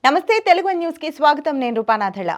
నమస్తే తెలుగు న్యూస్ కి స్వాగతం. నేను రూపానాథళ.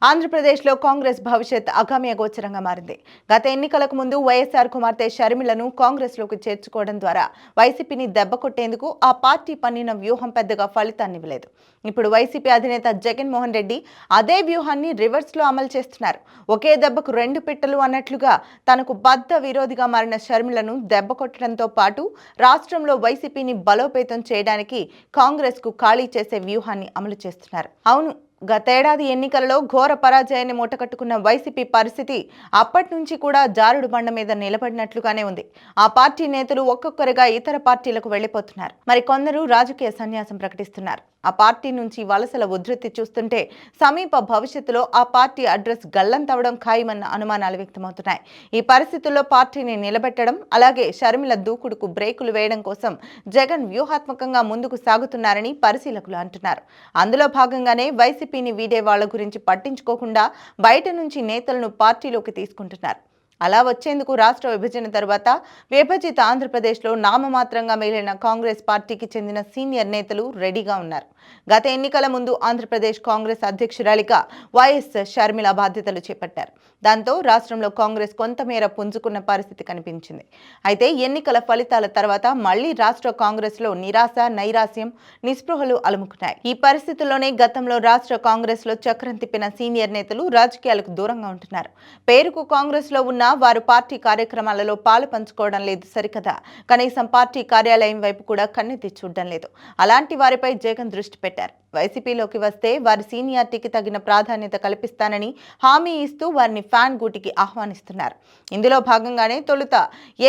ఆంధ్రప్రదేశ్లో కాంగ్రెస్ భవిష్యత్ అగమ్య గోచరంగా మారింది. గత ఎన్నికలకు ముందు వైఎస్ఆర్ కుమార్తె షర్మిలను కాంగ్రెస్లోకి చేర్చుకోవడం ద్వారా వైసీపీని దెబ్బకొట్టేందుకు ఆ పార్టీ పన్నిన వ్యూహం పెద్దగా ఫలితాన్నివ్వలేదు. ఇప్పుడు వైసీపీ అధినేత జగన్మోహన్ రెడ్డి అదే వ్యూహాన్ని రివర్స్లో అమలు చేస్తున్నారు. ఒకే దెబ్బకు రెండు పిట్టలు అన్నట్లుగా తనకు బద్ద విరోధిగా మారిన షర్మిలను దెబ్బకొట్టడంతో పాటు రాష్ట్రంలో వైసీపీని బలోపేతం చేయడానికి కాంగ్రెస్ కు ఖాళీ చేసే వ్యూహాన్ని అమలు చేస్తున్నారు. అవును, గతేడాది ఎన్నికలలో ఘోర పరాజయాన్ని మూటకట్టుకున్న వైసీపీ పరిస్థితి అప్పటి నుంచి కూడా జారుడు బండ మీద నిలబడినట్లుగానే ఉంది. ఆ పార్టీ నేతలు ఒక్కొక్కరుగా ఇతర పార్టీలకు వెళ్లిపోతున్నారు. మరి కొందరు రాజకీయ సన్యాసం ప్రకటిస్తున్నారు. ఆ పార్టీ నుంచి వలసల ఉధృతి చూస్తుంటే సమీప భవిష్యత్తులో ఆ పార్టీ అడ్రస్ గల్లంతవడం ఖాయమన్న అనుమానాలు వ్యక్తమవుతున్నాయి. ఈ పరిస్థితుల్లో పార్టీని నిలబెట్టడం, అలాగే షర్మిల దూకుడుకు బ్రేకులు వేయడం కోసం జగన్ వ్యూహాత్మకంగా ముందుకు సాగుతున్నారని పరిశీలకులు అంటున్నారు. అందులో భాగంగానే వైసీపీని వీడే వాళ్ల గురించి పట్టించుకోకుండా బయట నుంచి నేతలను పార్టీలోకి తీసుకుంటున్నారు. అలా వచ్చేందుకు రాష్ట్ర విభజన తర్వాత విభజిత ఆంధ్రప్రదేశ్లో నామమాత్రంగా మిగిలిన కాంగ్రెస్ పార్టీకి చెందిన సీనియర్ నేతలు రెడీగా ఉన్నారు. గత ఎన్నికల ముందు ఆంధ్రప్రదేశ్ కాంగ్రెస్ అధ్యక్షురాలిగా వైఎస్ షర్మిల బాధ్యతలు చేపట్టారు. దాంతో రాష్ట్రంలో కాంగ్రెస్ కొంతమేర పుంజుకున్న పరిస్థితి కనిపించింది. అయితే ఎన్నికల ఫలితాల తర్వాత మళ్లీ రాష్ట్ర కాంగ్రెస్లో నిరాశ, నైరాశ్యం, నిస్పృహలు అలుముకున్నాయి. ఈ పరిస్థితుల్లోనే గతంలో రాష్ట్ర కాంగ్రెస్లో చక్రం తిప్పిన సీనియర్ నేతలు రాజకీయాలకు దూరంగా ఉంటున్నారు. పేరుకు కాంగ్రెస్లో ఉన్న వారు పార్టీ కార్యక్రమాలలో పాలు పంచుకోవడం లేదు సరికదా, కనీసం పార్టీ కార్యాలయం వైపు కూడా కన్నెత్తి చూడడం లేదు. అలాంటి వారిపై జగన్ దృష్టి పెట్టారు. వైసీపీలోకి వస్తే వారి సీనియారిటీకి తగిన ప్రాధాన్యత కల్పిస్తానని హామీ ఇస్తూ వారిని ఫ్యాన్ గూటికి ఆహ్వానిస్తున్నారు. ఇందులో భాగంగానే తొలుత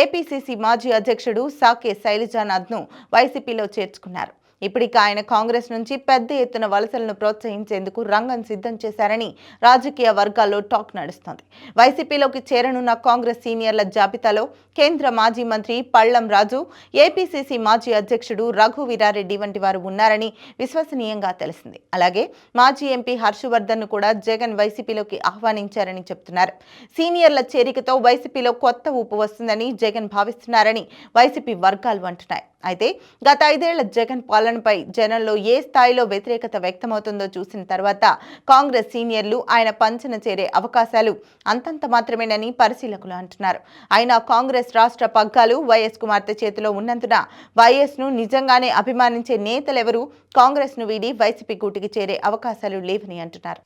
ఏపీసీసీ మాజీ అధ్యక్షుడు సాకే శైలజానాథ్ను వైసీపీలో చేర్చుకున్నారు. ఇప్పటిక ఆయన కాంగ్రెస్ నుంచి పెద్ద ఎత్తున వలసలను ప్రోత్సహించేందుకు రంగం సిద్ధం చేశారని రాజకీయ వర్గాల్లో టాక్ నడుస్తోంది. వైసీపీలోకి చేరనున్న కాంగ్రెస్ సీనియర్ల జాబితాలో కేంద్ర మాజీ మంత్రి పళ్లం రాజు, ఏపీసీసీ మాజీ అధ్యక్షుడు రఘు వీరారెడ్డి వంటి వారు ఉన్నారని విశ్వసనీయంగా తెలిసింది. అలాగే మాజీ ఎంపీ హర్షవర్ధన్ ను కూడా జగన్ వైసీపీలోకి ఆహ్వానించారని చెబుతున్నారు. సీనియర్ల చేరికతో వైసీపీలో కొత్త ఊపు వస్తుందని జగన్ భావిస్తున్నారని వైసీపీ వర్గాలు అంటున్నాయి. అయితే గత 5 ఏళ్ల జగన్ పాలనపై జనంలో ఏ స్థాయిలో వ్యతిరేకత వ్యక్తమవుతుందో చూసిన తర్వాత కాంగ్రెస్ సీనియర్లు ఆయన పంచన చేరే అవకాశాలు అంతంత మాత్రమేనని పరిశీలకులు అంటున్నారు. అయినా కాంగ్రెస్ రాష్ట్ర పగ్గాలు వైఎస్ కుమార్తె చేతిలో ఉన్నందున వైఎస్ ను నిజంగానే అభిమానించే నేతలెవరూ కాంగ్రెస్ ను వీడి వైసీపీ గూటికి చేరే అవకాశాలు లేవని అంటున్నారు.